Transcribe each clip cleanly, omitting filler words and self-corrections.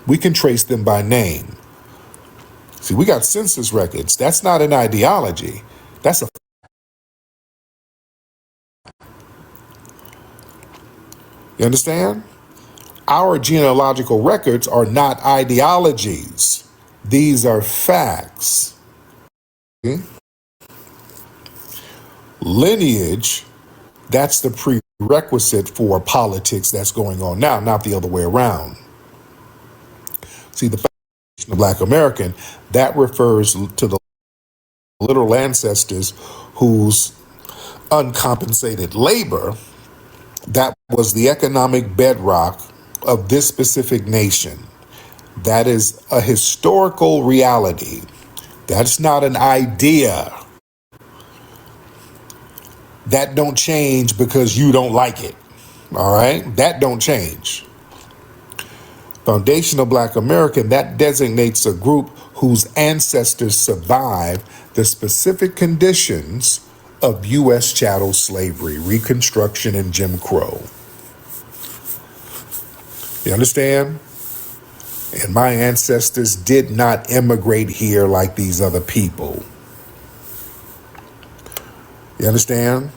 we can trace them by name. See, we got census records. That's not an ideology. That's a... You understand? Our genealogical records are not ideologies. These are facts. Okay? Lineage, that's the prerequisite for politics that's going on now, not the other way around. See, the foundation of Black American, that refers to the literal ancestors whose uncompensated labor, that was the economic bedrock of this specific nation. That is a historical reality. That's not an idea. That don't change because you don't like it. All right? That don't change. Foundational Black American, that designates a group whose ancestors survived the specific conditions of U.S. chattel slavery, Reconstruction, and Jim Crow. You understand? And my ancestors did not immigrate here like these other people. You understand?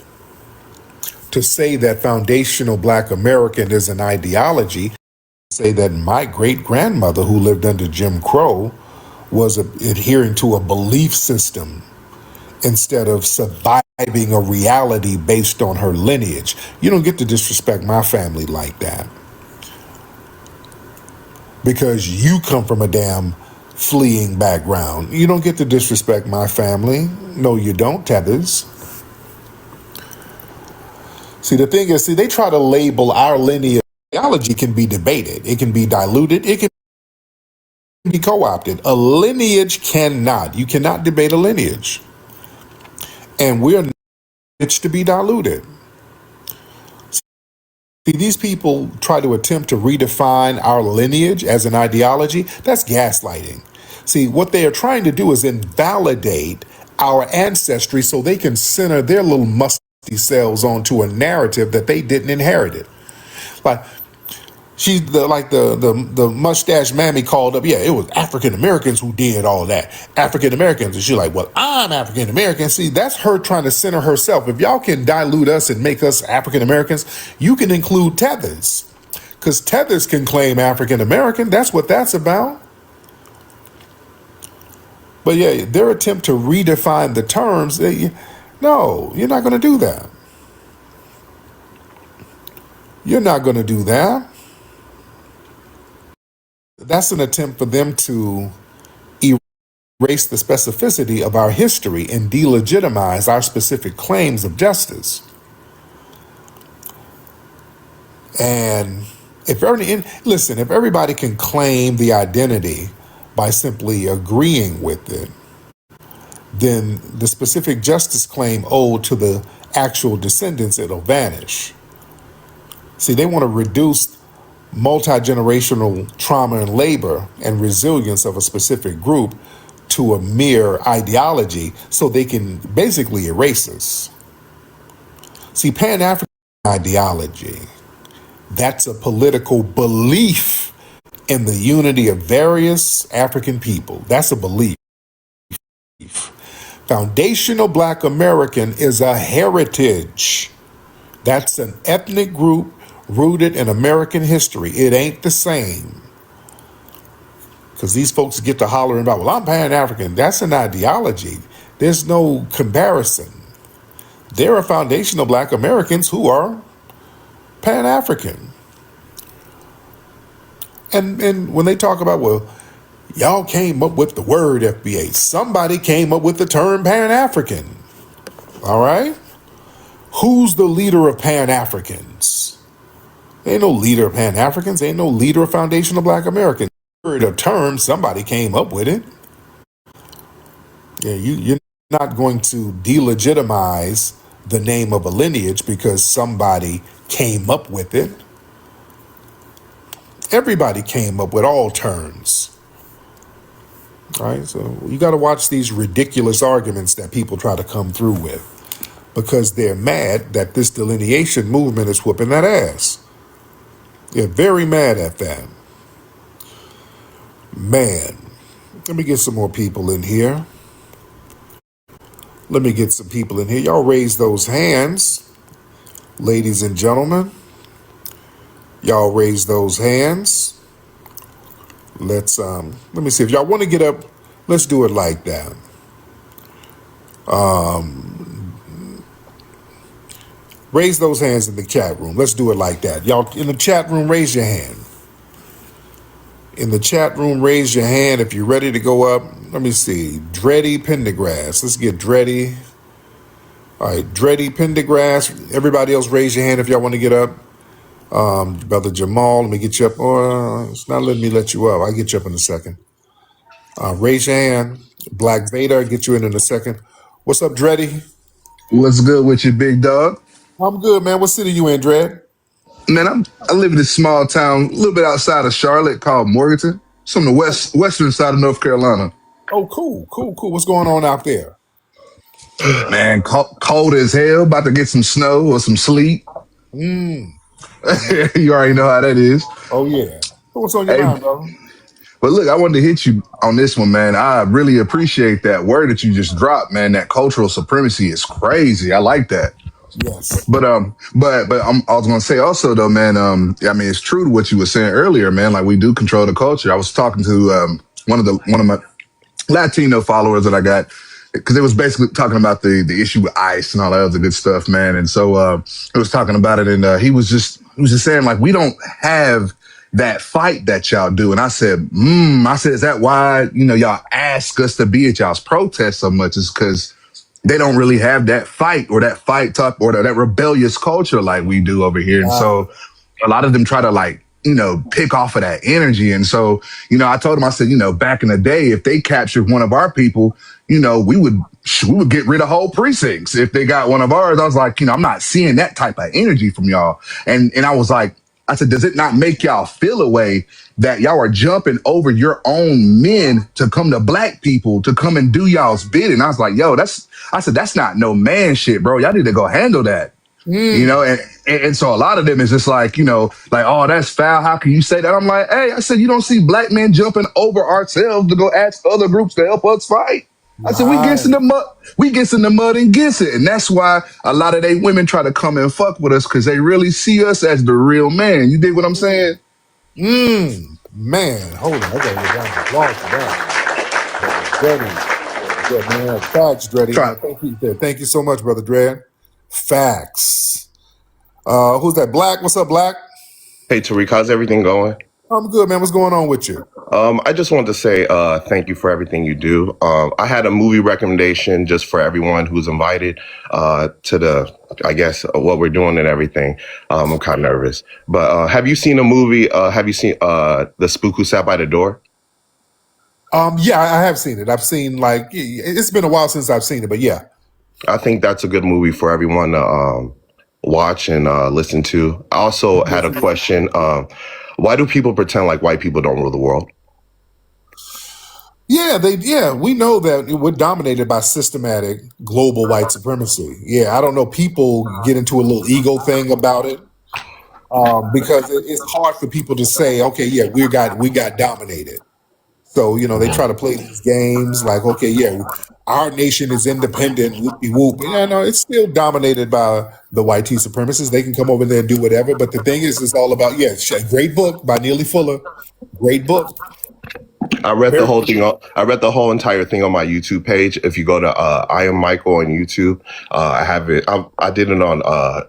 To say that foundational Black American is an ideology, say that my great-grandmother who lived under Jim Crow was adhering to a belief system instead of surviving a reality based on her lineage. You don't get to disrespect my family like that. Because you come from a damn fleeing background. You don't get to disrespect my family. No, you don't, Tethers. See, the thing is, they try to label our lineage. Ideology can be debated. It can be diluted. It can be co-opted. A lineage cannot. You cannot debate a lineage. And we're not to be diluted. See, these people try to attempt to redefine our lineage as an ideology. That's gaslighting. See, what they are trying to do is invalidate our ancestry so they can center their little musty selves onto a narrative that they didn't inherit it. Like, she's the mustache mammy called up. Yeah, it was African Americans who did all that. African Americans. And she's like, well, I'm African American. See, that's her trying to center herself. If y'all can dilute us and make us African Americans, you can include Tethers. Because Tethers can claim African American. That's what that's about. But yeah, their attempt to redefine the terms, no, you're not going to do that. You're not going to do that. That's an attempt for them to erase the specificity of our history and delegitimize our specific claims of justice. And if everybody can claim the identity by simply agreeing with it, then the specific justice claim owed to the actual descendants, it'll vanish. See, they want to reduce multi-generational trauma and labor and resilience of a specific group to a mere ideology so they can basically erase us. See, Pan-African ideology, that's a political belief in the unity of various African people. That's a belief. Foundational Black American is a heritage. That's an ethnic group rooted in American history. It ain't the same. Because these folks get to hollering about, well, I'm Pan-African. That's an ideology. There's no comparison. There are foundational Black Americans who are Pan-African. And when they talk about, well, y'all came up with the word FBA. Somebody came up with the term Pan-African. All right? Who's the leader of Pan-Africans? Ain't no leader of Pan-Africans. Ain't no leader of foundational Black Americans. Word of term, somebody came up with it. Yeah, you're not going to delegitimize the name of a lineage because somebody came up with it. Everybody came up with all terms. All right, so you got to watch these ridiculous arguments that people try to come through with because they're mad that this delineation movement is whooping that ass. They're very mad at that. Man, let me get some more people in here. Let me get some people in here. Y'all raise those hands, ladies and gentlemen. Y'all raise those hands. Let me see if y'all want to get up. Let's do it like that. Raise those hands in the chat room. Let's do it like that. Y'all in the chat room, raise your hand. In the chat room, raise your hand if you're ready to go up. Let me see. Dreddy Pendergrass. Let's get Dreddy. All right, Dreddy Pendergrass. Everybody else, raise your hand if y'all want to get up. Brother Jamal, let me get you up. Oh, it's not letting me let you up. I'll get you up in a second. Raise your hand. Black Vader, I'll get you in a second. What's up, Dreddy? What's good with you, big dog? I'm good, man. What city you in, Dred? Man, I live in this small town, a little bit outside of Charlotte, called Morganton. It's on the western side of North Carolina. Oh, cool. What's going on out there? Man, cold as hell. About to get some snow or some sleet. Mm. You already know how that is. Oh, yeah. What's on your Hey, mind, bro? but look, I wanted to hit you on this one, man. I really appreciate that word that you just dropped, man. That cultural supremacy is crazy. I like that. Yes. But I was gonna say also though, man. I mean, it's true to what you were saying earlier, man. Like we do control the culture. I was talking to one of my Latino followers that I got because it was basically talking about the issue with ICE and all that other good stuff, man. And so it was talking about it, and he was just saying like we don't have that fight that y'all do. And I said, is that why y'all ask us to be at y'all's protests so much? Is because they don't really have that fight or that fight talk or that rebellious culture like we do over here. And Right. so a lot of them try to like, pick off of that energy. And so, I told them, I said, back in the day, if they captured one of our people, we would get rid of whole precincts. If they got one of ours, I was like, I'm not seeing that type of energy from y'all. And I was like, I said, does it not make y'all feel a way that y'all are jumping over your own men to come to black people to come and do y'all's bidding? I was like, that's not no man shit, bro. Y'all need to go handle that. And so a lot of them is just like, like, oh, that's foul. How can you say that? I'm like, hey, I said, you don't see black men jumping over ourselves to go ask other groups to help us fight. I said, we gets in Right. the mud and gets it. And that's why a lot of they women try to come and fuck with us because they really see us as the real man. You dig what I'm saying? Man, hold on. I gotta get down to applause for that. Dreddy. Yeah, man. Facts, Dreddy. Try. Man, thank you so much, brother Dred. Facts. Who's that? Black? What's up, Black? Hey Tariq, how's everything going? I'm good, man. What's going on with you? I just wanted to say thank you for everything you do. I had a movie recommendation just for everyone who's invited to I guess, what we're doing and everything. I'm kind of nervous. But have you seen a movie? Have you seen The Spook Who Sat by the Door? Yeah, I have seen it. I've seen it's been a while since I've seen it, but yeah. I think that's a good movie for everyone to watch and listen to. I also had a question. Why do people pretend like white people don't rule the world? Yeah, we know that we're dominated by systematic global white supremacy. Yeah, I don't know. People get into a little ego thing about it because it's hard for people to say, okay, yeah, we got dominated. So they try to play these games like, okay, yeah, our nation is independent, whoopie whoop. Yeah, no, it's still dominated by the white supremacists. They can come over there and do whatever. But the thing is, it's all about great book by Neely Fuller, great book. I read the Very whole thing. I read the whole entire thing on my YouTube page. If you go to I am Michael on YouTube, I have it. I did it on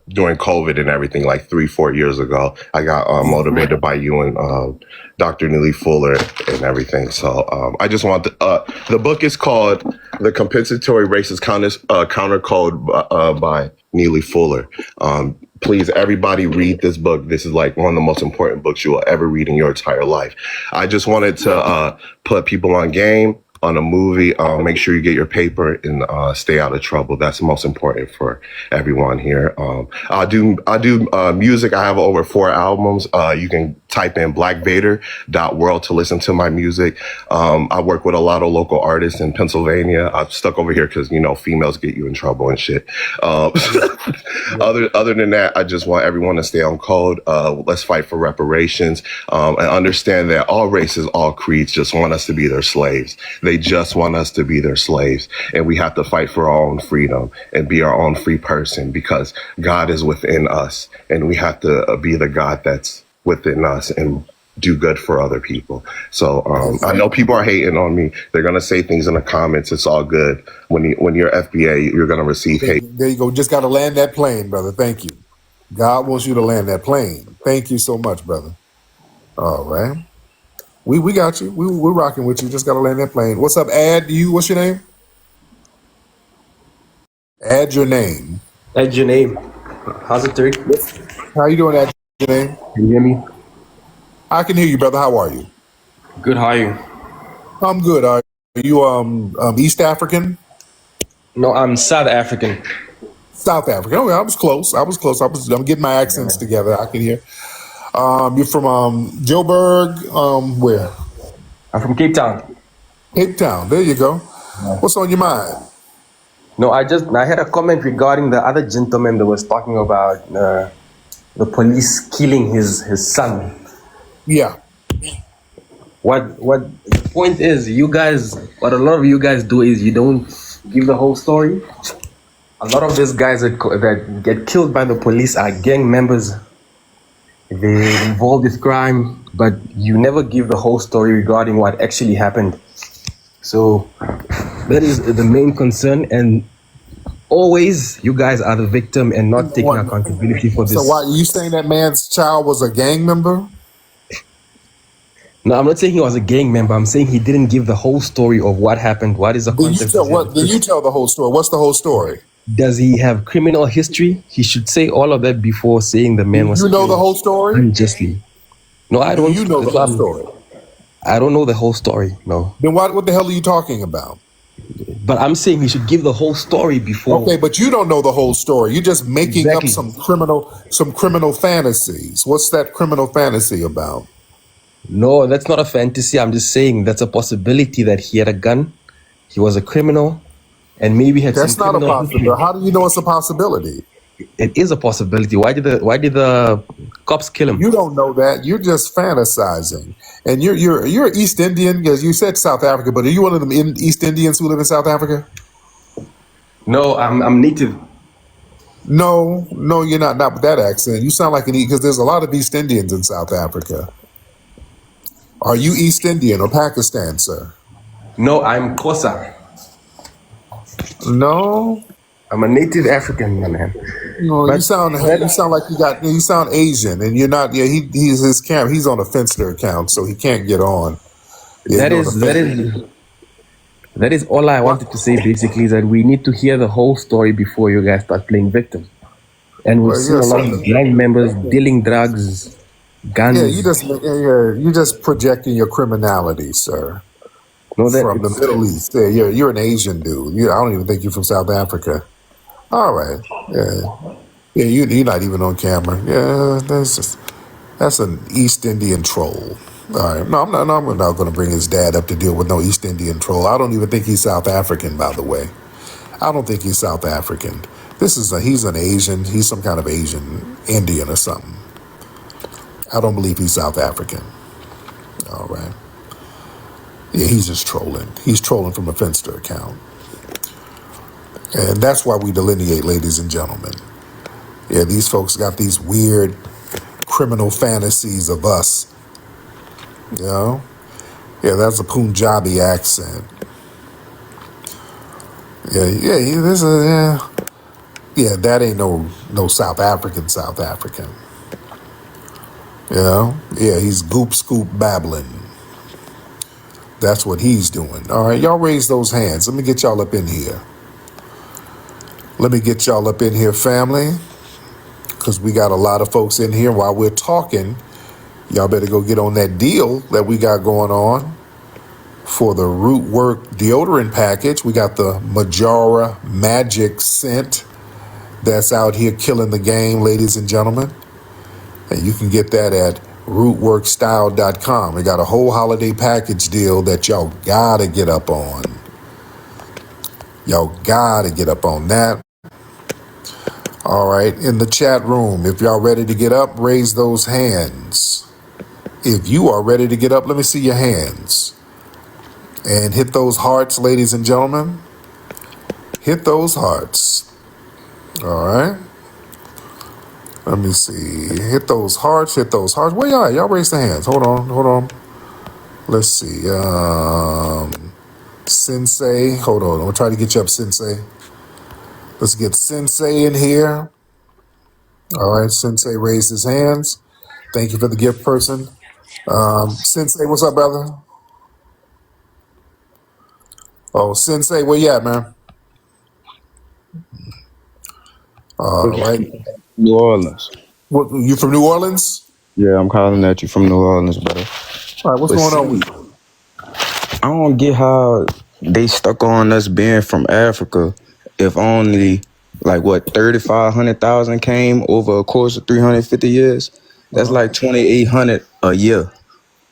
during COVID and everything, like 3-4 years ago. I got motivated by you and Dr. Neely Fuller and everything. So I just want the book is called The Compensatory Racist Counter Code by Neely Fuller. Please, everybody read this book. This is like one of the most important books you will ever read in your entire life. I just wanted to put people on game on a movie. Make sure you get your paper and stay out of trouble. That's the most important for everyone here. I do music. I have over 4 albums. You can type in blackvader.world to listen to my music. I work with a lot of local artists in Pennsylvania. I'm stuck over here because, females get you in trouble and shit. Other than that, I just want everyone to stay on code. Let's fight for reparations, and understand that all races, all creeds just want us to be their slaves. They just want us to be their slaves. And we have to fight for our own freedom and be our own free person, because God is within us, and we have to be the God that's within us and do good for other people. So I know people are hating on me. They're gonna say things in the comments. It's all good. When you're FBA, you're gonna receive hate. There you go. Just got to land that plane, brother. Thank you. God wants you to land that plane. Thank you so much, brother. All right. We got you. We're rocking with you. Just got to land that plane. What's up, what's your name? Add your name. Add your name. How's it, Tariq? How you doing, add your name? Can you hear me? I can hear you, brother. How are you? Good, how are you? I'm good. Are you East African? No, I'm South African. South African. Oh, yeah, I was close. I'm getting my accents together. I can hear. You're from Joburg. Where? I'm from Cape Town. Cape Town. There you go. What's on your mind? No, I had a comment regarding the other gentleman that was talking about the police killing his son. Yeah. What the point is, what a lot of you guys do is you don't give the whole story. A lot of these guys that get killed by the police are gang members. They're involved with crime, but you never give the whole story regarding what actually happened. So that is the main concern, and always you guys are the victim and not taking accountability for this. So why are you saying that man's child was a gang member? No, I'm not saying he was a gang member. I'm saying he didn't give the whole story of what happened. What is the context? Then you tell the whole story. What's the whole story? Does he have criminal history? He should say all of that before saying the man was. You know the whole story? Unjustly. No, I don't. You know the whole story. I don't know the whole story. No. Then what the hell are you talking about? But I'm saying he should give the whole story before. Okay, but you don't know the whole story. You're just making up some criminal fantasies. What's that criminal fantasy about? No, that's not a fantasy. I'm just saying that's a possibility that he had a gun. He was a criminal, and maybe had that's some not a criminal possibility. How do you know it's a possibility? It is a possibility. Why did the cops kill him? You don't know that. You're just fantasizing. And you're East Indian, because you said South Africa, but are you one of them East Indians who live in South Africa? No, I'm native. No, you're not. Not with that accent. You sound like because there's a lot of East Indians in South Africa. Are you East Indian or Pakistan, sir? No, I'm Xhosa. No. I'm a native African, man. No, you sound like you sound Asian, and you're not. Yeah, he's his camp. He's on a Finster account, so he can't get on. Yeah, that is all I wanted to say. Basically, is that we need to hear the whole story before you guys start playing victim. And we've seen a lot of gang members dealing drugs, guns. Yeah, you're just projecting your criminality, sir. No, from the Middle East. Yeah, you're an Asian dude. I don't even think you're from South Africa. All right. Yeah. You're not even on camera. Yeah, that's an East Indian troll. All right. No, I'm not going to bring his dad up to deal with no East Indian troll. I don't even think he's South African, by the way. I don't think he's South African. He's an Asian. He's some kind of Asian Indian or something. I don't believe he's South African. All right. Yeah, he's just trolling. He's trolling from a Finster account. And that's why we delineate, ladies and gentlemen. Yeah, these folks got these weird criminal fantasies of us. You know? Yeah, that's a Punjabi accent. Yeah, that ain't no South African. You know? Yeah, he's goop scoop babbling. That's what he's doing. All right, y'all raise those hands. Let me get y'all up in here. Family, because we got a lot of folks in here. While we're talking, y'all better go get on that deal that we got going on for the Root Work deodorant package. We got the Majora Magic scent that's out here killing the game, ladies and gentlemen. And you can get that at rootworkstyle.com. They got a whole holiday package deal that y'all gotta get up on. Y'all gotta get up on that. All right, in the chat room, if y'all ready to get up, raise those hands. If you are ready to get up, let me see your hands. And hit those hearts, ladies and gentlemen. Hit those hearts. All right. Let me see. Hit those hearts. Hit those hearts. Where y'all at? Y'all raise the hands. Hold on. Let's see. Sensei. Hold on. I'm going to try to get you up, Sensei. Let's get Sensei in here. All right. Sensei raised his hands. Thank you for the gift, person. Sensei, what's up, brother? Oh, Sensei, where you at, man? All right. New Orleans. What, you from New Orleans? Yeah, I'm calling at you from New Orleans, brother. All right. What's But going on see, with you? I don't get how they stuck on us being from Africa if only like what 3,500,000 came over a course of 350 years. That's like 2,800 a year.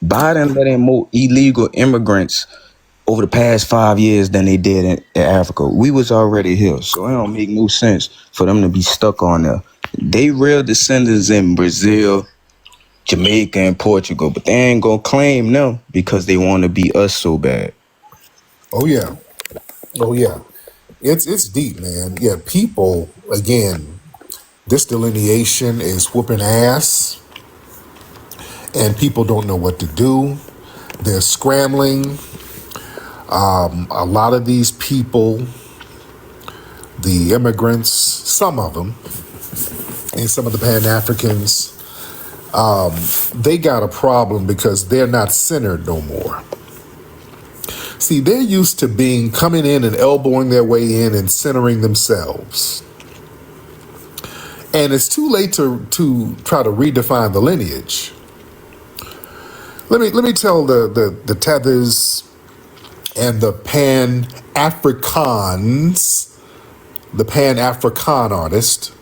Biden let in more illegal immigrants over the past 5 years than they did in Africa. We was already here, so it don't make no sense for them to be stuck on there. They real descendants in Brazil, Jamaica, and Portugal, but they ain't gonna claim them because they want to be us so bad. Oh, yeah. Oh, yeah. It's deep, man. Yeah, people, again, this delineation is whooping ass, and people don't know what to do. They're scrambling. A lot of these people, the immigrants, some of them, and some of the Pan-Africans, they got a problem because they're not centered no more. See, they're used to coming in and elbowing their way in and centering themselves. And it's too late to try to redefine the lineage. Let me tell the Tethers and the Pan-Africans, the Pan-African artist,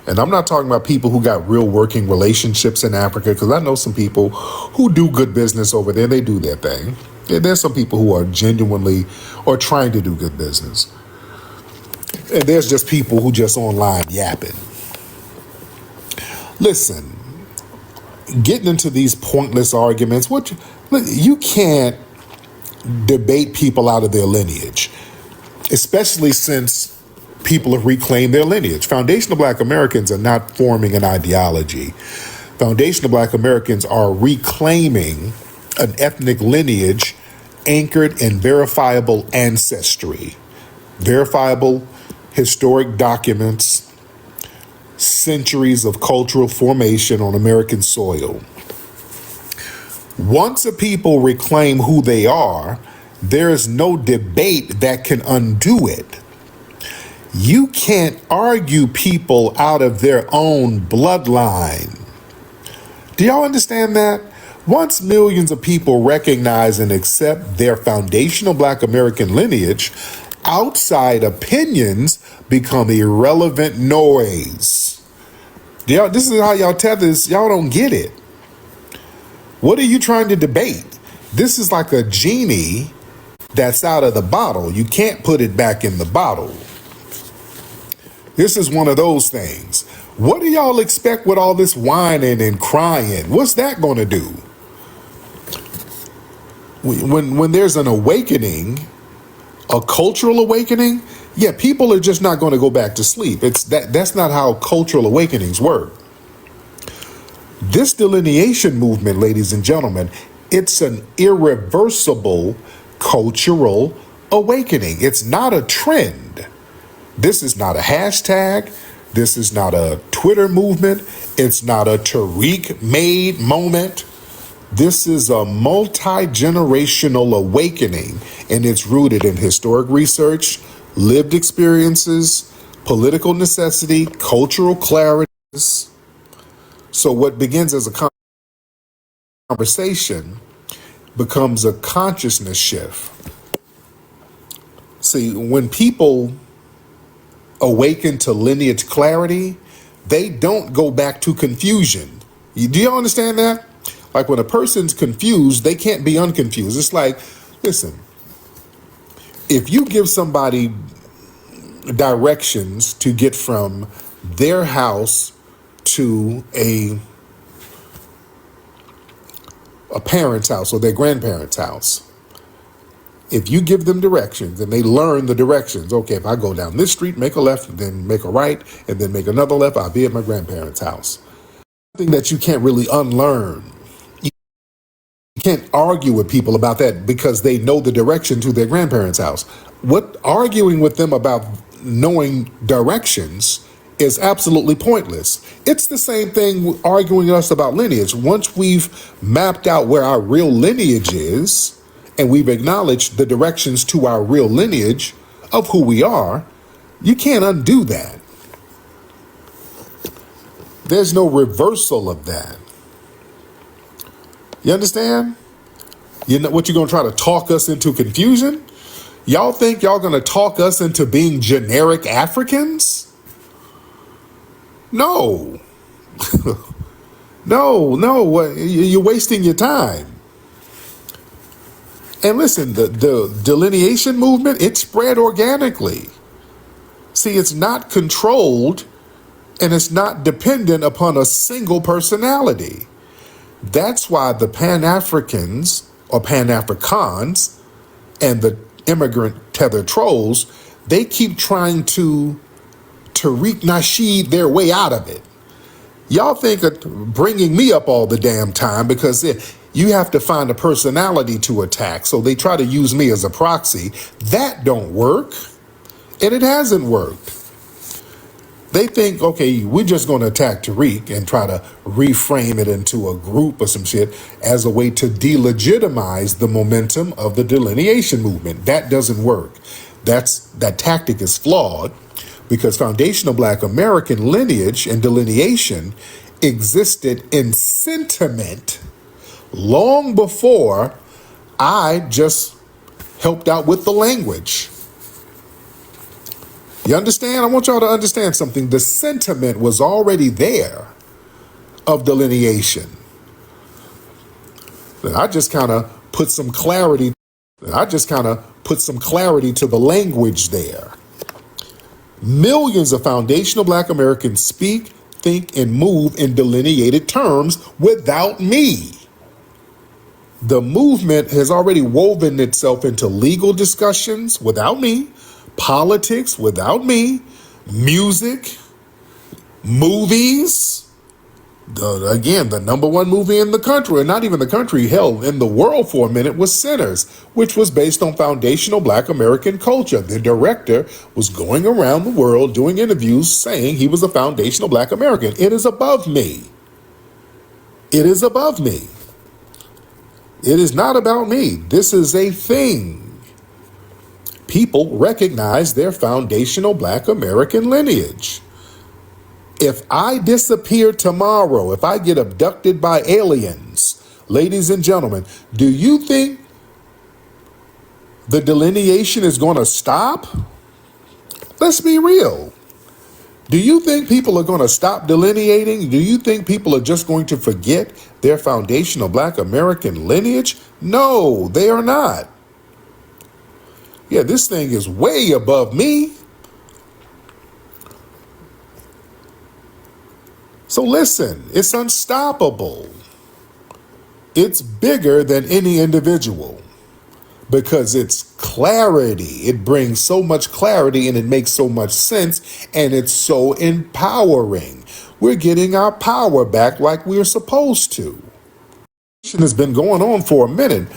and I'm not talking about people who got real working relationships in Africa, because I know some people who do good business over there. They do their thing. There's some people who are genuinely or trying to do good business. And there's just people who just online yapping. Listen, getting into these pointless arguments, you can't debate people out of their lineage, especially since people have reclaimed their lineage. Foundational Black Americans are not forming an ideology. Foundational Black Americans are reclaiming an ethnic lineage anchored in verifiable ancestry, verifiable historic documents, centuries of cultural formation on American soil. Once a people reclaim who they are, there is no debate that can undo it. You can't argue people out of their own bloodline. Do y'all understand that? Once millions of people recognize and accept their foundational Black American lineage, outside opinions become irrelevant noise. This is how y'all Tethers, y'all don't get it. What are you trying to debate? This is like a genie that's out of the bottle. You can't put it back in the bottle. This is one of those things. What do y'all expect with all this whining and crying? What's that going to do? When there's an awakening, a cultural awakening, yeah, people are just not going to go back to sleep. That's not how cultural awakenings work. This delineation movement, ladies and gentlemen, it's an irreversible cultural awakening. It's not a trend. This is not a hashtag. This is not a Twitter movement. It's not a Tariq made moment. This is a multi-generational awakening, and it's rooted in historic research, lived experiences, political necessity, cultural clarity. So what begins as a conversation becomes a consciousness shift. See, when people awaken to lineage clarity, they don't go back to confusion. Do you understand that? Like when a person's confused, they can't be unconfused. It's like, listen, if you give somebody directions to get from their house to a parent's house or their grandparents' house, if you give them directions and they learn the directions, okay, if I go down this street, make a left, then make a right, and then make another left, I'll be at my grandparents' house. Something that you can't really unlearn. You can't argue with people about that because they know the direction to their grandparents' house. What arguing with them about knowing directions is absolutely pointless. It's the same thing with arguing with us about lineage. Once we've mapped out where our real lineage is and we've acknowledged the directions to our real lineage of who we are, you can't undo that. There's no reversal of that. You understand? You know what, you're going to try to talk us into confusion? Y'all think y'all going to talk us into being generic Africans? No. No. You're wasting your time. And listen, the delineation movement, it spread organically. See, it's not controlled and it's not dependent upon a single personality. That's why the Pan-Africans or Pan-Africans and the immigrant Tether trolls, they keep trying to Tariq Nasheed their way out of it. Y'all think of bringing me up all the damn time because you have to find a personality to attack. So they try to use me as a proxy. That don't work. And it hasn't worked. They think, okay, we're just going to attack Tariq and try to reframe it into a group or some shit as a way to delegitimize the momentum of the delineation movement. That doesn't work. That tactic is flawed because foundational Black American lineage and delineation existed in sentiment long before I just helped out with the language. You understand? I want y'all to understand something. The sentiment was already there of delineation. I just kind of put some clarity. to the language there. Millions of foundational Black Americans speak, think, and move in delineated terms without me. The movement has already woven itself into legal discussions without me, politics without me, music, movies. The number one movie in the country, and not even the country, hell, in the world for a minute, was Sinners, which was based on foundational Black American culture. The director was going around the world doing interviews saying he was a foundational Black American. It is above me. It is above me. It is not about me. This is a thing. People recognize their foundational Black American lineage. If I disappear tomorrow, if I get abducted by aliens, ladies and gentlemen, do you think the delineation is going to stop? Let's be real. Do you think people are going to stop delineating? Do you think people are just going to forget their foundational Black American lineage? No, they are not. Yeah, this thing is way above me. So listen, it's unstoppable. It's bigger than any individual because it's clarity. It brings so much clarity and it makes so much sense and it's so empowering. We're getting our power back like we're supposed to. It has been going on for a minute.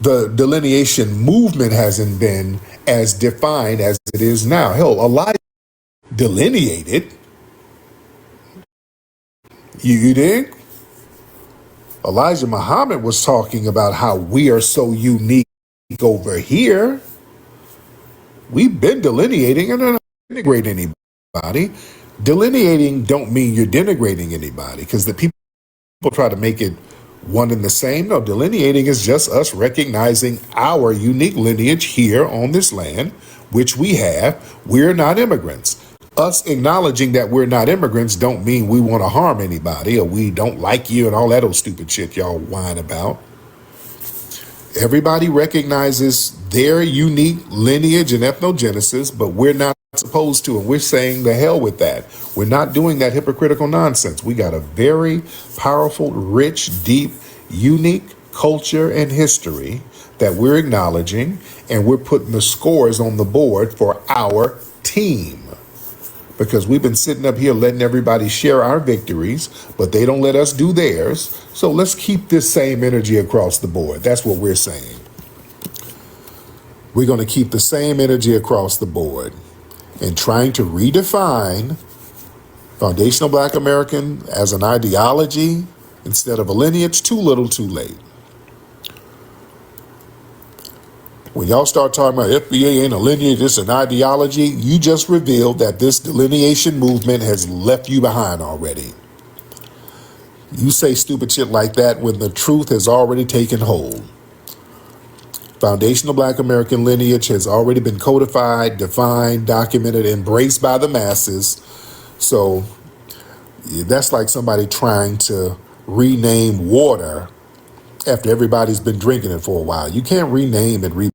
The delineation movement hasn't been as defined as it is now. Hell, Elijah delineated. You dig? Elijah Muhammad was talking about how we are so unique over here. We've been delineating and not denigrating anybody. Delineating don't mean you're denigrating anybody because the people try to make it one and the same. No, delineating is just us recognizing our unique lineage here on this land, which we have. We're not immigrants. Us acknowledging that we're not immigrants don't mean we want to harm anybody or we don't like you and all that old stupid shit y'all whine about. Everybody recognizes their unique lineage and ethnogenesis, but we're not supposed to, and we're saying the hell with that. We're not doing that hypocritical nonsense. We got a very powerful, rich, deep, unique culture and history that we're acknowledging, and we're putting the scores on the board for our team. Because we've been sitting up here letting everybody share our victories, but they don't let us do theirs. So let's keep this same energy across the board. That's what we're saying. We're going to keep the same energy across the board and trying to redefine foundational Black American as an ideology instead of a lineage. Too little, too late. When y'all start talking about FBA ain't a lineage, it's an ideology, you just revealed that this delineation movement has left you behind already. You say stupid shit like that when the truth has already taken hold. Foundational Black American lineage has already been codified, defined, documented, embraced by the masses. So that's like somebody trying to rename water after everybody's been drinking it for a while. You can't rename and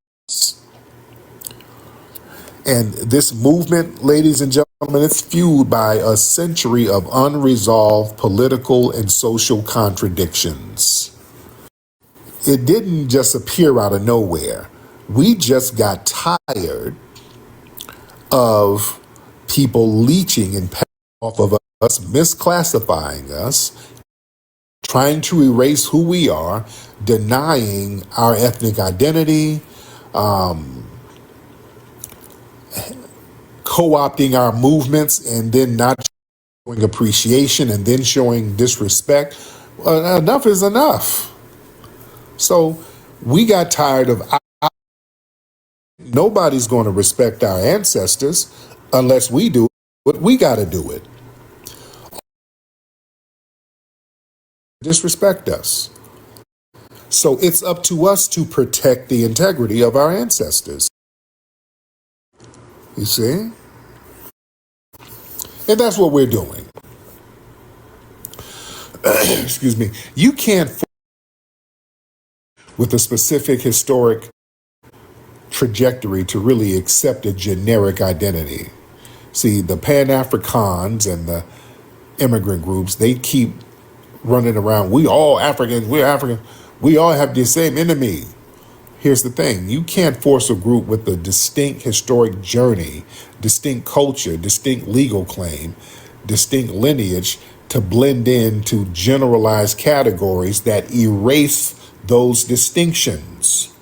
And this movement, ladies and gentlemen, it's fueled by a century of unresolved political and social contradictions. It didn't just appear out of nowhere. We just got tired of people leeching and passing off of us, misclassifying us, trying to erase who we are, denying our ethnic identity, co-opting our movements, and then not showing appreciation and then showing disrespect. Enough is enough. So we got tired of nobody's going to respect our ancestors unless we do it. We got to do it. Disrespect us. So it's up to us to protect the integrity of our ancestors. You see? And that's what we're doing. Excuse me. You can't, with a specific historic trajectory, to really accept a generic identity. See, the Pan-Africans and the immigrant groups, they keep running around. We all Africans, we're African. We all have the same enemy. Here's the thing. You can't force a group with a distinct historic journey, distinct culture, distinct legal claim, distinct lineage to blend into generalized categories that erase those distinctions.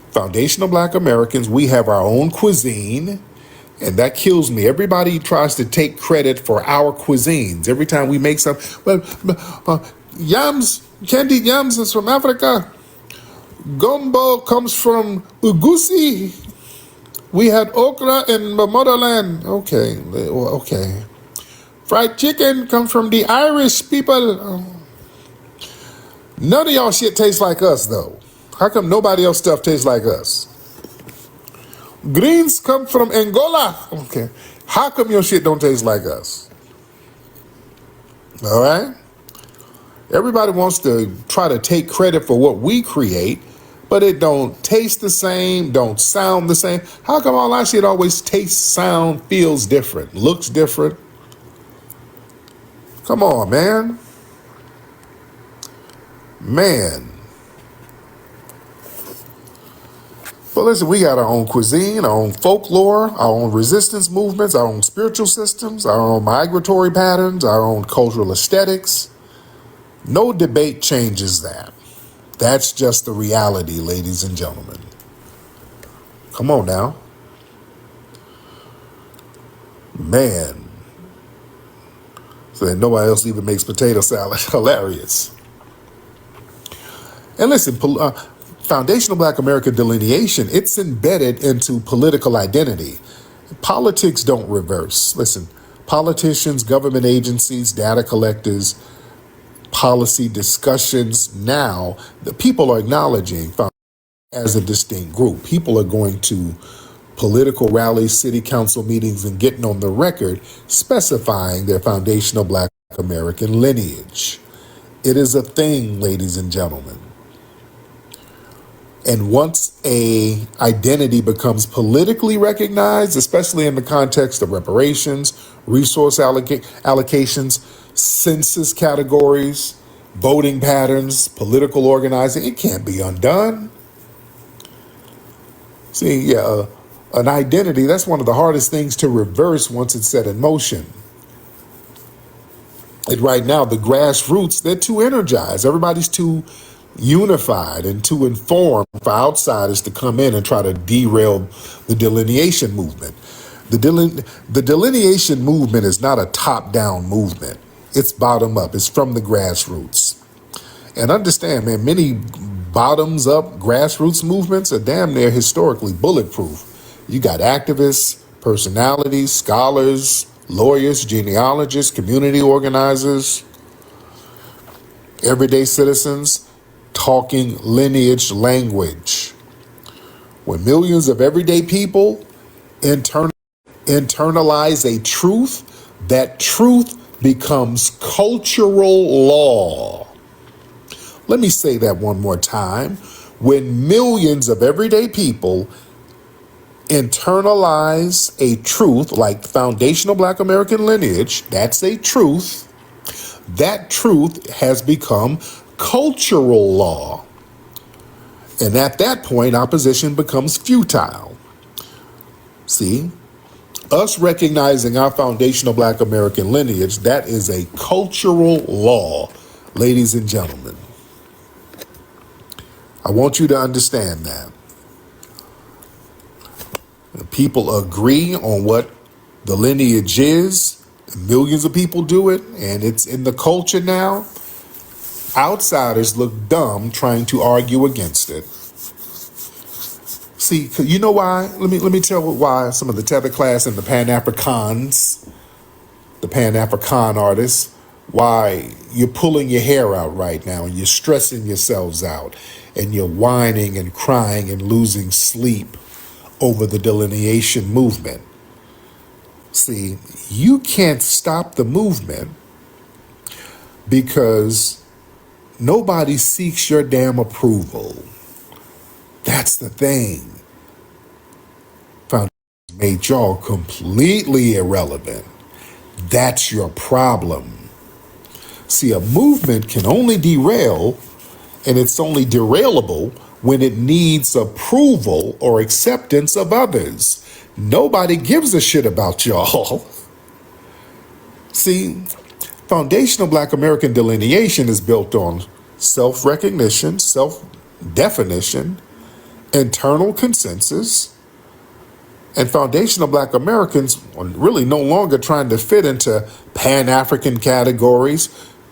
Foundational Black Americans, we have our own cuisine, and that kills me. Everybody tries to take credit for our cuisines. Every time we make some, yams, candied yams is from Africa. Gumbo comes from Ugusi. We had okra in the motherland. Okay. Fried chicken comes from the Irish people. None of y'all shit tastes like us, though. How come nobody else stuff tastes like us? Greens come from Angola. Okay. How come your shit don't taste like us? All right? Everybody wants to try to take credit for what we create, but it don't taste the same, don't sound the same. How come all our shit always tastes, sound, feels different, looks different? Come on, man. But listen, we got our own cuisine, our own folklore, our own resistance movements, our own spiritual systems, our own migratory patterns, our own cultural aesthetics. No debate changes that. That's just the reality, ladies and gentlemen. Come on now. Man. So that nobody else even makes potato salad. Hilarious. And listen, foundational Black American delineation, it's embedded into political identity. Politics don't reverse. Listen, politicians, government agencies, data collectors, policy discussions now, the people are acknowledging as a distinct group. People are going to political rallies, city council meetings, and getting on the record specifying their foundational Black American lineage. It is a thing, ladies and gentlemen. And once a identity becomes politically recognized, especially in the context of reparations, resource allocations, census categories, voting patterns, political organizing, it can't be undone. See, an identity, that's one of the hardest things to reverse once it's set in motion. And right now, the grassroots, they're too energized. Everybody's too unified and too informed for outsiders to come in and try to derail the delineation movement. The delineation movement is not a top-down movement. It's bottom-up. It's from the grassroots. And understand, man, many bottoms-up grassroots movements are damn near historically bulletproof. You got activists, personalities, scholars, lawyers, genealogists, community organizers, everyday citizens talking lineage language. When millions of everyday people internalize a truth, that truth becomes cultural law. Let me say that one more time. When millions of everyday people internalize a truth like foundational Black American lineage, that's a truth, that truth has become cultural law. And at that point, opposition becomes futile. See, us recognizing our foundational Black American lineage, that is a cultural law, ladies and gentlemen. I want you to understand that. People agree on what the lineage is. Millions of people do it, and it's in the culture now. Outsiders look dumb trying to argue against it. See, you know why? Let me tell why some of the Tether class and the Pan-Africans, the Pan-African artists, why you're pulling your hair out right now and you're stressing yourselves out and you're whining and crying and losing sleep over the delineation movement. See, you can't stop the movement because nobody seeks your damn approval. That's the thing. Foundation made y'all completely irrelevant. That's your problem. See, a movement can only derail, and it's only derailable when it needs approval or acceptance of others. Nobody gives a shit about y'all. See, foundational Black American delineation is built on self-recognition, self-definition, internal consensus, and foundational Black Americans are really no longer trying to fit into Pan-African categories.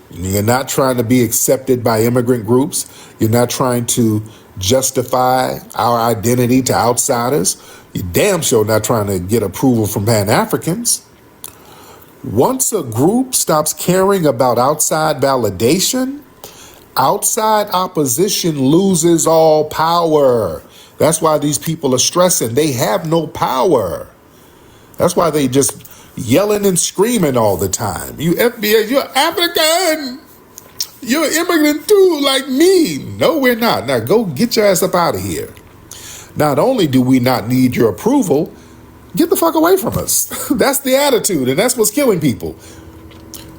You're not trying to be accepted by immigrant groups. You're not trying to justify our identity to outsiders. You're damn sure not trying to get approval from Pan-Africans. Once a group stops caring about outside validation, outside opposition loses all power. That's why these people are stressing. They have no power. That's why they just yelling and screaming all the time. You FBA, you're African. You're an immigrant too, like me. No, we're not. Now go get your ass up out of here. Not only do we not need your approval, get the fuck away from us. That's the attitude, and that's what's killing people.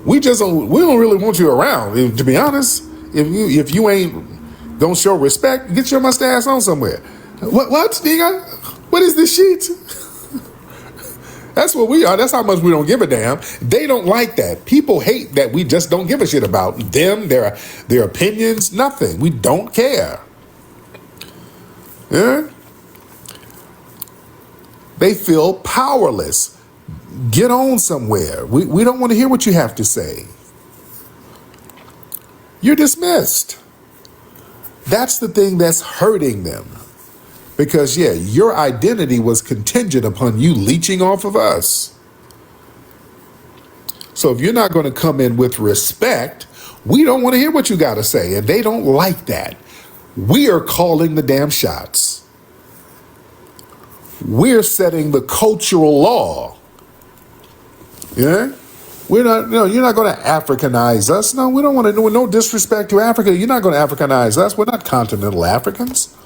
We don't really want you around. To be honest, if you ain't don't show respect, get your mustache on somewhere. What, nigga? What is this shit? That's what we are. That's how much we don't give a damn. They don't like that. People hate that we just don't give a shit about them, their opinions, nothing. We don't care. Yeah? They feel powerless. Get on somewhere. We don't want to hear what you have to say. You're dismissed. That's the thing that's hurting them. Because, yeah, your identity was contingent upon you leeching off of us. So if you're not going to come in with respect, we don't want to hear what you got to say. And they don't like that. We are calling the damn shots. We're setting the cultural law. Yeah? We're not, no, you're not going to Africanize us. No, we don't want to do no disrespect to Africa. You're not going to Africanize us. We're not continental Africans.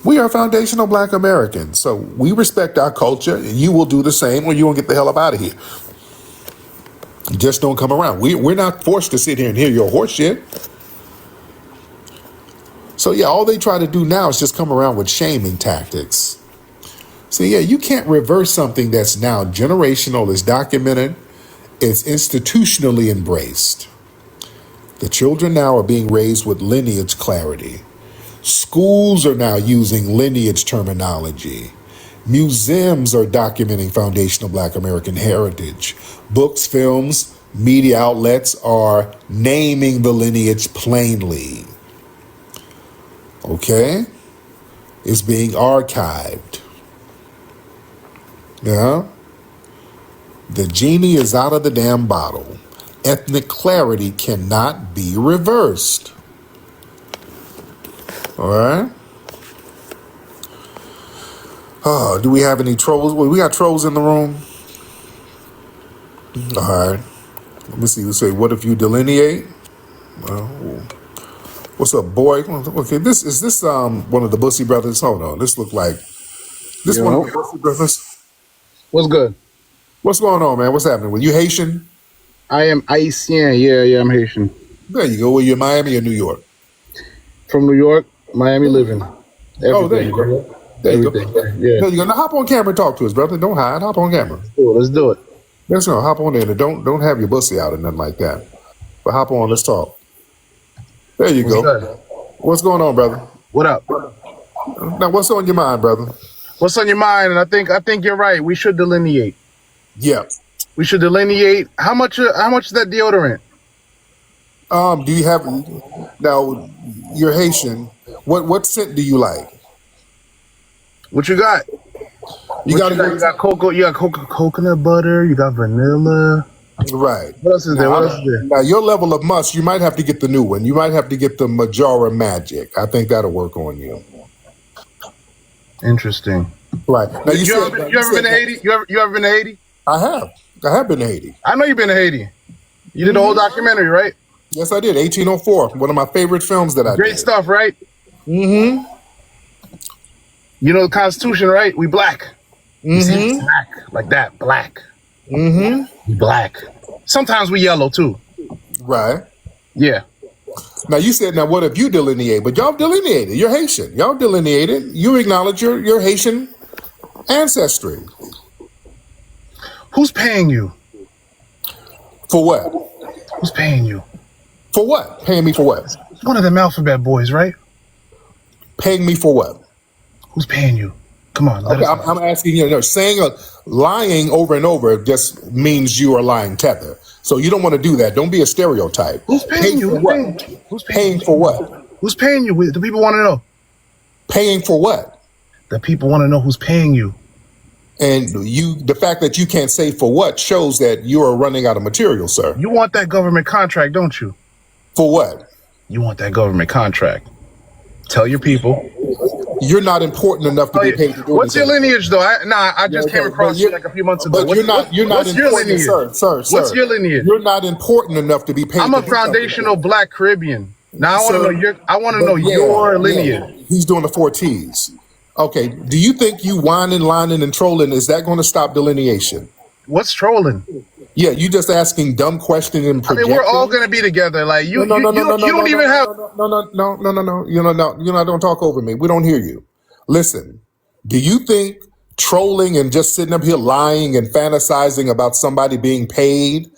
We are foundational black Americans. So we respect our culture, and you will do the same or you won't get the hell up out of here. Just don't come around. We're not forced to sit here and hear your horse shit. So yeah, all they try to do now is just come around with shaming tactics. So yeah, you can't reverse something that's now generational, is documented, it's institutionally embraced. The children now are being raised with lineage clarity. Schools are now using lineage terminology. Museums are documenting foundational black American heritage. Books, films, media outlets are naming the lineage plainly. Okay? It's being archived. Yeah? The genie is out of the damn bottle. Ethnic clarity cannot be reversed. All right? Oh, do we have any trolls? Well, we got trolls in the room. All right. Let me see. We say, what if you delineate? Well, what's up, boy? Okay, this is one of the Bussy brothers. Hold on. This look like this one of the Bussy brothers. What's good? What's going on, man? What's happening? Were you Haitian? I am Haitian. Yeah, I'm Haitian. There you go. Were you Miami or New York? From New York, Miami living. Everything. Oh, there you go. There you go. Yeah. There you go. Now hop on camera and talk to us, brother. Don't hide. Hop on camera. Let's do it. Let's go. Hop on in and don't have your bussy out or nothing like that. But hop on. Let's talk. There you go. Good? What's going on, brother? What up? Now, what's on your mind, brother? What's on your mind? And I think you're right. We should delineate. Yeah. We should delineate. How much is that deodorant? Do you have now? You're Haitian. What scent do you like? What you got? You got cocoa. You got coconut butter. You got vanilla. Right. What else is there? Now, your level of musk, you might have to get the new one. You might have to get the Majora Magic. I think that'll work on you. Interesting. Right. Now, you ever been to Haiti? You ever been to Haiti? I have been to Haiti. I know you've been to Haiti. You did the whole documentary, right? Yes, I did. 1804. One of my favorite films that I did. Great stuff, right? Mm-hmm. You know the Constitution, right? We black. Mm-hmm. Black. Like that. Black. Mm-hmm. We black. Sometimes we yellow too. Right. Yeah. Now you said, now what if you delineate? But y'all delineated. You're Haitian. Y'all delineated. You acknowledge your Haitian ancestry. Who's paying you? For what? Who's paying you? For what? Paying me for what? One of them alphabet boys, right? Paying me for what? Who's paying you? Come on. Okay, I'm asking you. Saying lying over and over just means you are lying Tether. So you don't want to do that. Don't be a stereotype. Who's paying you? For what? Who's paying for what? Who's paying you? The people want to know. Paying for what? The people want to know who's paying you. And the fact that you can't say for what shows that you are running out of material, sir. You want that government contract, don't you? For what? You want that government contract. Tell your people. You're not important enough to be paid to do What's anything. your lineage, though? I just came across you like a few months ago. But you're not what's your important, lineage? sir. What's your lineage? You're not important enough to be paid. I'm a foundational black Caribbean. Now I want to know your lineage. Yeah. He's doing the 4 T's. Okay. Do you think you whining, lining, and trolling, is that going to stop delineation? What's trolling? Yeah, you just asking dumb questions and projecting. I mean, we're all going to be together. Like you don't even have. No. Don't talk over me. We don't hear you. Listen. Do you think trolling and just sitting up here lying and fantasizing about somebody being paid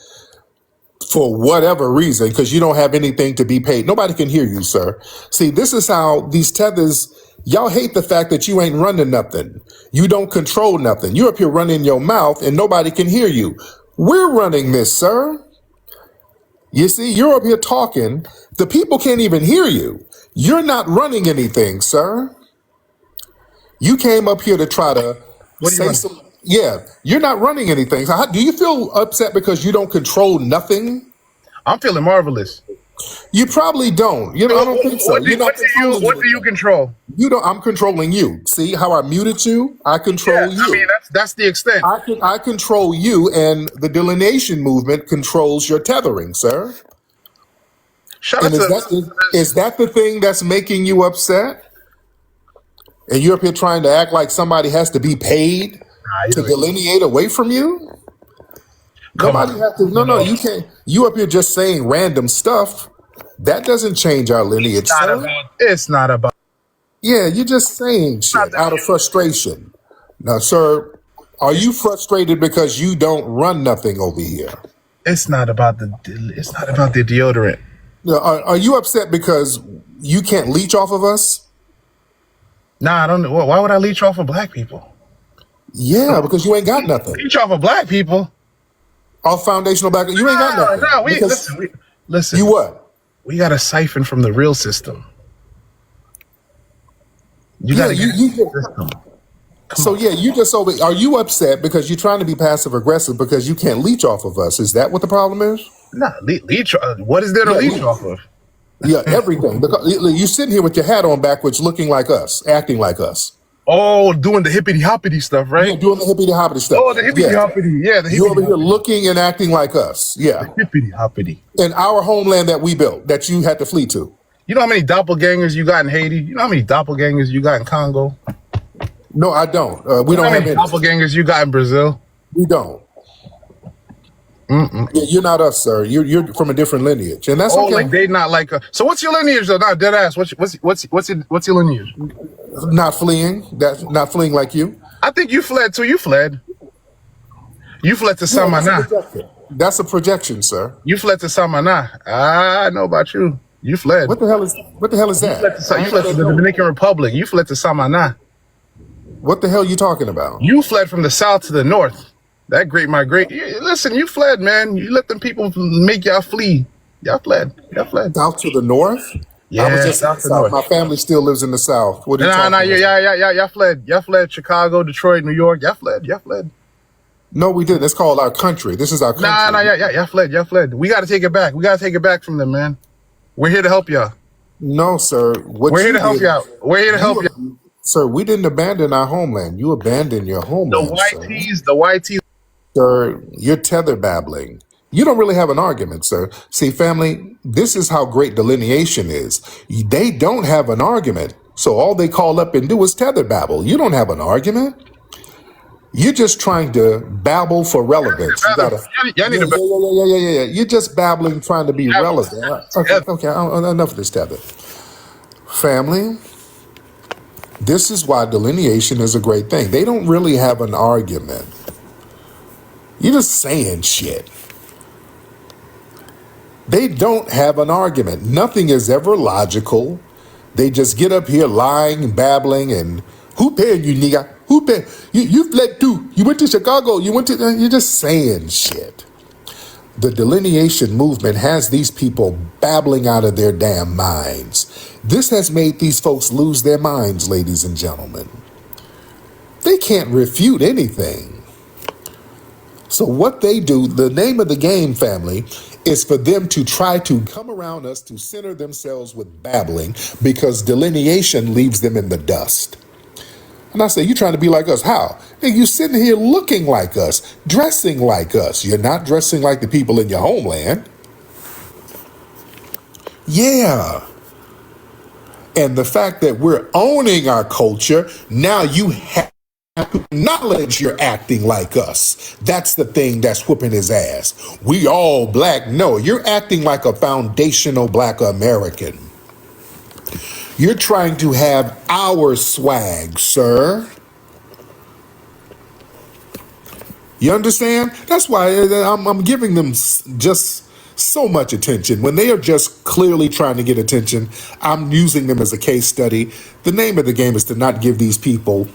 for whatever reason, because you don't have anything to be paid? Nobody can hear you, sir. See, this is how these tethers. Y'all hate the fact that you ain't running nothing. You don't control nothing. You're up here running your mouth and nobody can hear you. We're running this, sir. You see, you're up here talking. The people can't even hear you. You're not running anything, sir. You came up here to try to say some. Yeah, you're not running anything. So do you feel upset because you don't control nothing? I'm feeling marvelous. You probably don't. I don't think so. What do you control? You don't. I'm controlling you. See how I muted you? I Yeah, control I mean you. that's the extent. I control you, and the delineation movement controls your tethering, sir. Shout out And to is that the thing that's making you upset? And you're up here trying to act like somebody has to be paid to delineate away from you? come Nobody on. has to. No, no, you can't. You up here just saying random stuff. That doesn't change our lineage, sir. It's not about. Yeah, you're just saying Not shit that, out of frustration. Now, sir, are you frustrated because you don't run nothing over here? it's not about the. It's not about the deodorant. Now, are you upset because you can't leech off of us? Nah, I don't know. Why would I leech off of black people? Yeah, because you ain't got nothing. Leech off of black people? Off foundational back, you ain't got nothing. No, Because listen. you what? We got to siphon from the real system. You Yeah, got to get you the system. so yeah, you just over. Are you upset because you're trying to be passive aggressive because you can't leech off of us? Is that what the problem is? Nah, leech. What is there to Yeah, leech off of? yeah, everything. Because you sitting here with your hat on backwards, looking like us, acting like us. Oh, doing the hippity hoppity stuff, Yeah, right? doing the hippity hoppity stuff. Oh, the hippity Yeah, hoppity. Yeah, the you over hippity here hoppity. looking and acting like us. Yeah, Hippity hoppity. in our homeland that we built, that you had to flee to. You know how many doppelgangers you got in Haiti? You know how many doppelgangers you got in Congo? No, I don't. We You know don't how have many any. doppelgangers you got in Brazil? We don't. Yeah, you're not us, sir. You're from a different lineage, and that's Oh, okay. like they not like. So what's your lineage though? Not dead ass. What's your lineage? Not fleeing. That's not fleeing like you. I think you fled too. You fled. You fled to Yeah, that's a Samana. projection. That's a projection, sir. You fled to Samana. I know about you. You fled. What the hell is that? You fled to the Dominican Republic. You fled to Samana. What the hell are you talking about? You fled from the south to the north. That great migration. Listen, you fled, man. You let them people make y'all flee. Y'all fled. South to the north? Yeah, I was just in south the to south. north. My family still lives in the south. What are you talking about? Y'all fled. Y'all fled Chicago, Detroit, New York. Y'all fled. No, we didn't. It's called our country. This is our country. Y'all fled. We got to take it back. We got to take it back from them, man. We're here to help y'all. No, sir. We're here to help y'all. We're here to help y'all. Sir, we didn't abandon our homeland. You abandoned your homeland, The YTs. Sir, you're tether babbling. You don't really have an argument, sir. See, family, this is how great delineation is. They don't have an argument. So all they call up and do is tether babble. You don't have an argument. You're just trying to babble for relevance. You gotta, Y'all need to. yeah. You're just babbling, trying to be relevant. Okay. Enough of this tether. Family, this is why delineation is a great thing. They don't really have an argument. You're just saying shit. They don't have an argument. Nothing is ever logical. They just get up here lying, babbling, and who paid you, nigga? Who paid? You fled too. You went to Chicago. You're just saying shit. The delineation movement has these people babbling out of their damn minds. This has made these folks lose their minds, ladies and gentlemen. They can't refute anything. So what they do, the name of the game, family, is for them to try to come around us to center themselves with babbling because delineation leaves them in the dust. And I say, you're trying to be like us. How? And you sitting here looking like us, dressing like us. You're not dressing like the people in your homeland. Yeah. And the fact that we're owning our culture, now you have to acknowledge you're acting like us. That's the thing that's whooping his ass. We all black. No, you're acting like a foundational black American. You're trying to have our swag, sir. You understand? That's why I'm giving them just so much attention. When they are just clearly trying to get attention, I'm using them as a case study. The name of the game is to not give these people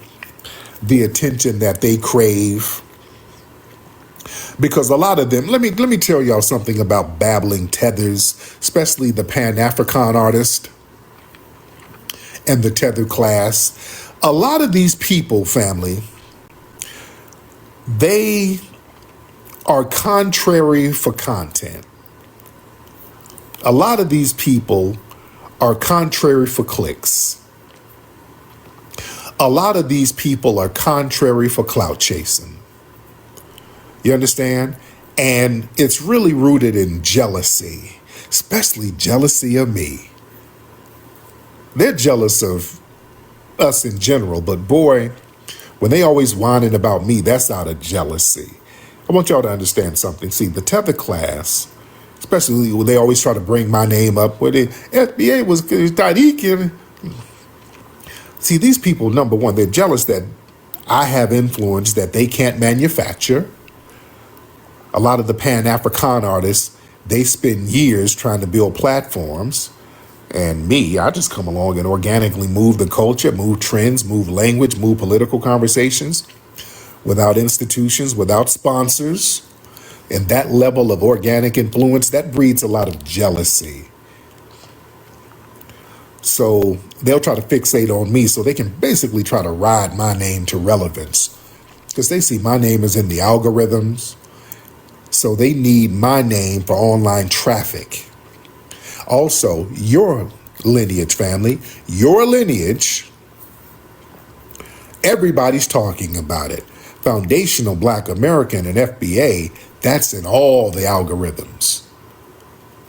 the attention that they crave. Because a lot of them, let me tell y'all something about babbling tethers, especially the Pan-African artist and the tether class. A lot of these people, family, they are contrary for content. A lot of these people are contrary for clicks. a lot of these people are contrary for clout chasing. You understand? And it's really rooted in jealousy, especially jealousy of me. They're jealous of us in general, but boy, when they always whining about me, that's out of jealousy. I want y'all to understand something. See, the Tether class, especially when they always try to bring my name up, where the FBA was Tariq. See, these people, number one, they're jealous that I have influence that they can't manufacture. A lot of the Pan-African artists, they spend years trying to build platforms. And me, I just come along and organically move the culture, move trends, move language, move political conversations without institutions, without sponsors. And that level of organic influence, that breeds a lot of jealousy. So they'll try to fixate on me so they can basically try to ride my name to relevance. Because they see my name is in the algorithms. So they need my name for online traffic. Also, your lineage, family, your lineage, everybody's talking about it. Foundational Black American and FBA, that's in all the algorithms.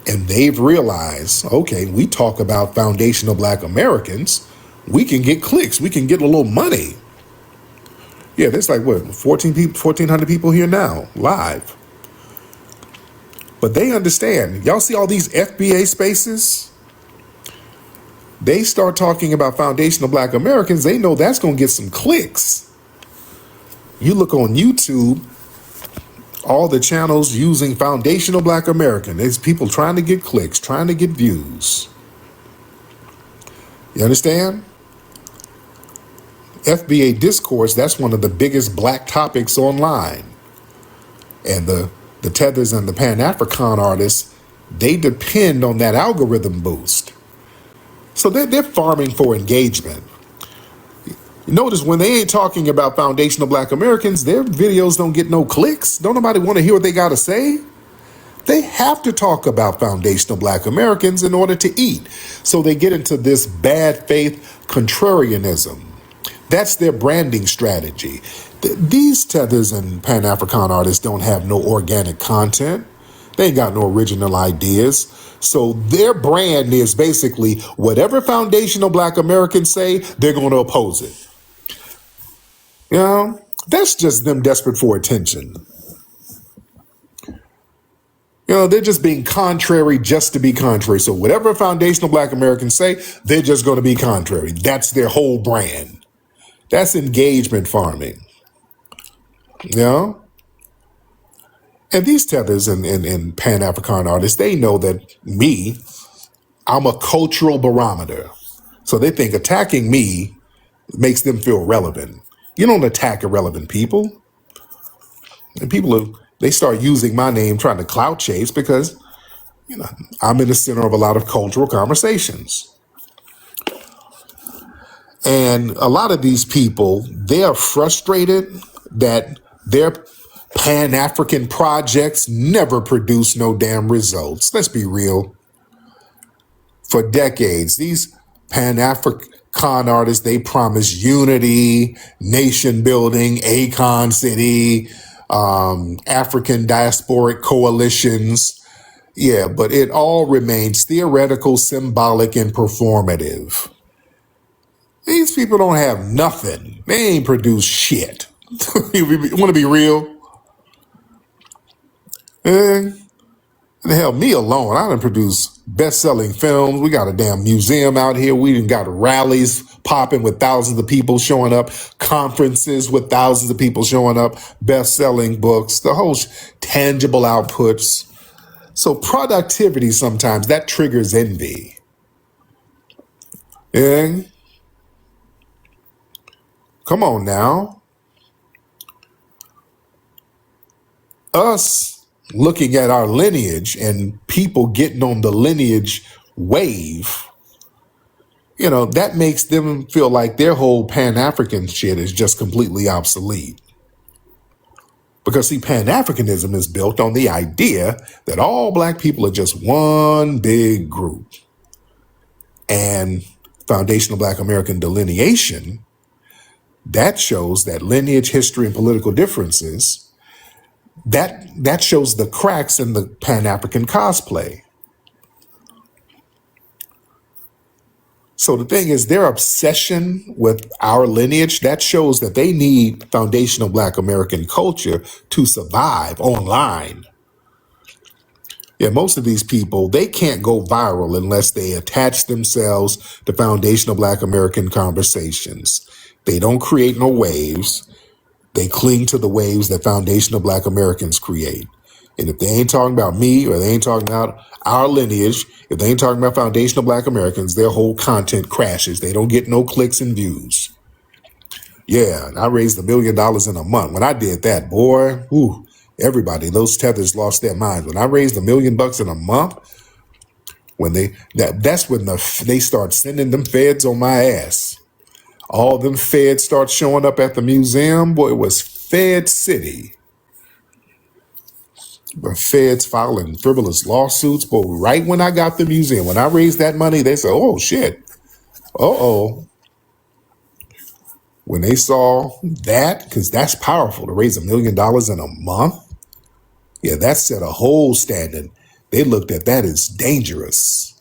And they've realized, okay, we talk about foundational Black Americans, we can get clicks, we can get a little money. Yeah, there's like, what, 1,400 people here now, live. But they understand. Y'all see all these FBA spaces? They start talking about foundational Black Americans, they know that's going to get some clicks. You look on YouTube, all the channels using foundational Black American. There's people trying to get clicks, trying to get views. You understand? FBA discourse, that's one of the biggest Black topics online. And the Tethers and the Pan-African artists, they depend on that algorithm boost. So they're farming for engagement. Notice when they ain't talking about foundational Black Americans, their videos don't get no clicks. Don't nobody want to hear what they got to say. They have to talk about foundational Black Americans in order to eat. So they get into this bad faith contrarianism. That's their branding strategy. These Tethers and Pan-African artists don't have no organic content. They ain't got no original ideas. So their brand is basically whatever foundational Black Americans say, they're going to oppose it. You know, that's just them desperate for attention. You know, they're just being contrary just to be contrary. So whatever foundational Black Americans say, they're just going to be contrary. That's their whole brand. That's engagement farming. You know? And these Tethers and Pan-African artists, they know that me, I'm a cultural barometer. So they think attacking me makes them feel relevant. You don't attack irrelevant people. And they start using my name trying to clout chase because, you know, I'm in the center of a lot of cultural conversations. And a lot of these people, they are frustrated that their Pan-African projects never produce no damn results. Let's be real. For decades, these Pan-African artists, they promise unity, nation building, Akon City, African diasporic coalitions. Yeah, but it all remains theoretical, symbolic, and performative. These people don't have nothing. They ain't produced shit. You want to be real? And hell, me alone, I done produced best-selling films. We got a damn museum out here. We done got rallies popping with thousands of people showing up, conferences with thousands of people showing up, best-selling books, the whole tangible outputs. So productivity sometimes, that triggers envy. Yeah? Come on now. Us looking at our lineage and people getting on the lineage wave, you know, that makes them feel like their whole Pan-African shit is just completely obsolete. Because see, Pan-Africanism is built on the idea that all Black people are just one big group. And foundational Black American delineation, That shows that lineage, history, and political differences, that shows the cracks in the Pan-African cosplay. So the thing is, their obsession with our lineage, that shows that they need foundational Black American culture to survive online. Yeah, most of these people, they can't go viral unless they attach themselves to foundational Black American conversations. They don't create no waves. They cling to the waves that foundational Black Americans create. And if they ain't talking about me, or they ain't talking about our lineage, if they ain't talking about foundational Black Americans, their whole content crashes. They don't get no clicks and views. Yeah, and I raised $1 million in a month. When I did that, boy, whew, everybody, those tethers lost their minds. When I raised $1 million in a month, when that's when they start sending them feds on my ass. All them feds start showing up at the museum. Boy, it was Fed City. The feds filing frivolous lawsuits. But right when I got the museum, when I raised that money, they said, oh shit. Uh-oh. When they saw that, because that's powerful to raise $1 million in a month. Yeah, that set a whole standard. They looked at that as dangerous.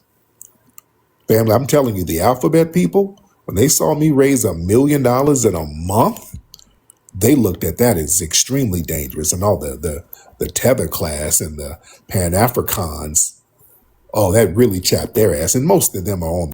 Family, I'm telling you, the alphabet people, when they saw me raise $1 million in a month, they looked at that as extremely dangerous. And all the Tether class and the Pan-Africans, oh, that really chapped their ass. And most of them are on